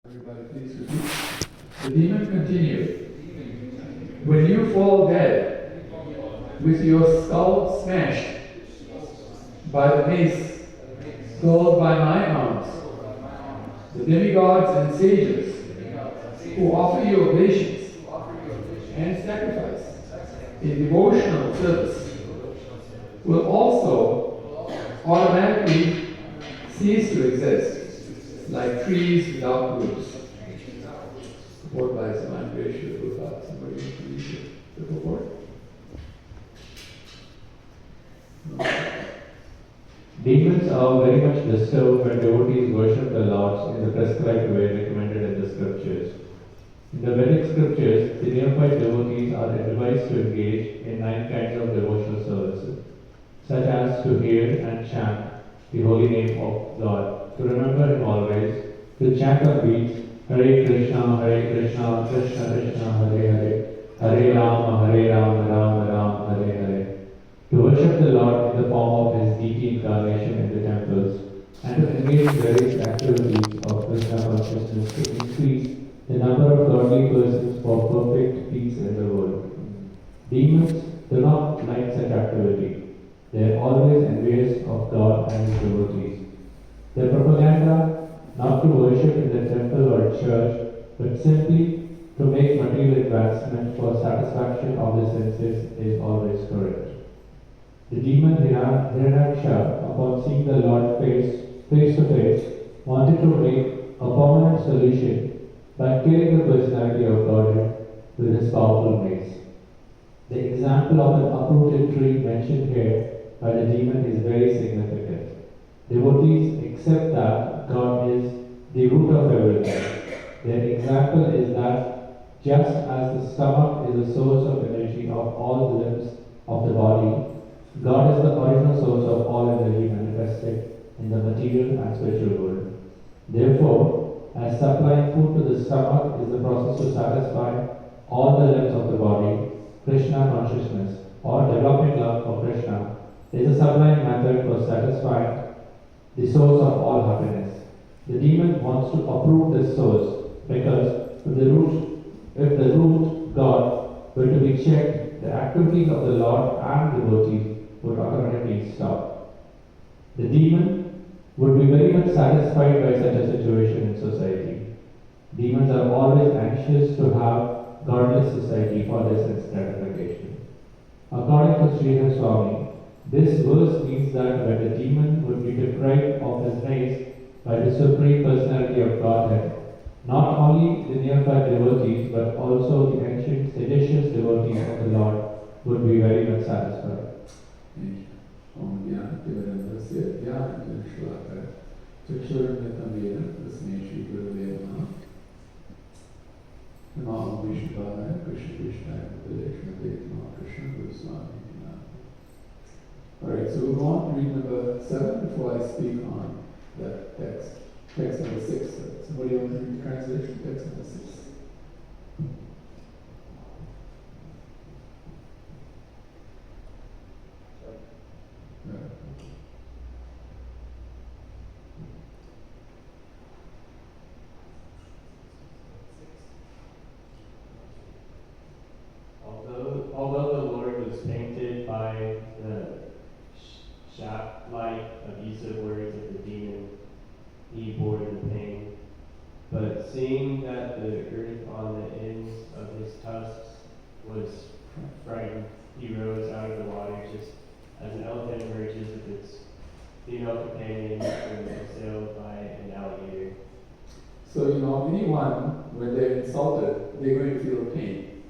Everybody, please repeat. The demon continued. When you fall dead, with your skull smashed by the mace hurled by my arms, the demigods and sages who offer you oblations and sacrifice in devotional service will also automatically cease to exist, like trees without roots. Support by some ratio to thought. Somebody please the report. Demons are very much disturbed when devotees worship the Lord in the prescribed way recommended in the scriptures. In the Vedic scriptures, the neophyte devotees are advised to engage in 9 kinds of devotional services, such as to hear and chant the holy name of God, to remember Him always, to chant or beats Hare Krishna, Krishna Krishna, Hare Hare, Hare Rama, Rama Rama, Hare Hare. To worship the Lord in the form of His deity incarnation in the temples, and to engage in various activities of Krishna consciousness to increase the number of godly persons for perfect peace in the world. Demons do not like such activity. They are always envious of God and His devotees. Their propaganda not to worship in the temple or church, but simply to make material advancement for satisfaction of the senses is always correct. The demon Hiranyaksha, upon seeing the Lord face to face, wanted to make a permanent solution by killing the personality of Godhead with his powerful mace. The example of an uprooted tree mentioned here by the demon is very significant. Devotees accept that God is the root of everything. Their example is that just as the stomach is the source of energy of all the limbs of the body, God is the original source of all energy manifested in the material and spiritual world. Therefore, as supplying food to the stomach is the process to satisfy all the limbs of the body, Krishna consciousness or developing love for Krishna is a sublime method for satisfying the source of all happiness. The demon wants to uproot this source because if the root, God, were to be checked, the activities of the Lord and devotees would automatically stop. The demon would be very much satisfied by such a situation in society. Demons are always anxious to have godless society for their sense gratification. According to Sri Swami, this verse means that when the demon would be deprived of his race by the Supreme Personality of Godhead, not only the neophyte devotees but also the ancient seditious devotees of the Lord would be very much satisfied. Alright, so we'll go on to read number 7 before I speak on that text. Text number 6. Somebody want to read the translation? Text number 6. Although the Lord was painted by the shaft-like abusive words of the demon, he bore the pain. But seeing that the earth on the ends of his tusks was frightened, he rose out of the water just as an elephant emerges with its female companion when assailed by an alligator. So, anyone, when they're insulted, they're going to feel pain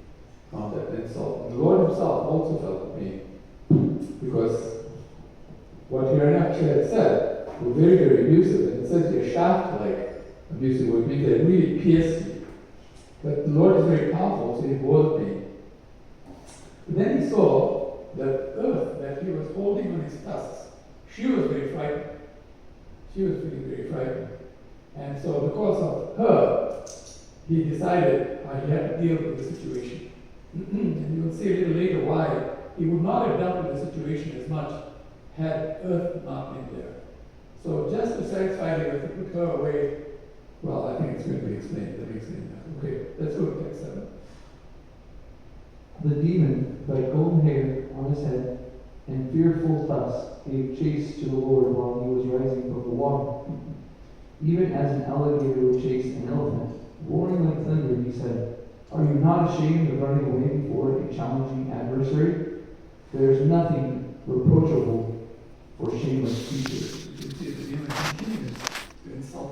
from that insult. The Lord himself also felt the pain because what Hiranyaksha had said were very, very abusive. And it says here shaft-like abusive would mean that it really pierced me. But the Lord is very powerful, so he bore the pain. But then he saw that earth that he was holding on his tusks, she was very frightened. She was feeling very frightened. And so because of her, he decided he had to deal with the situation. And you will see a little later why he would not have dealt with the situation as much had earth not been there. So just to satisfy the earth, to put her away, well, I think it's going to be Let me explain that. Okay, let's go to text 7. The demon, who had golden hair on his head and fearful tusks, gave chase to the Lord while he was rising from the water. Even as an alligator would chase an elephant, roaring like thunder, he said, "Are you not ashamed of running away before a challenging adversary? There is nothing reproachable for shameless creatures." You can see the demon continues to insult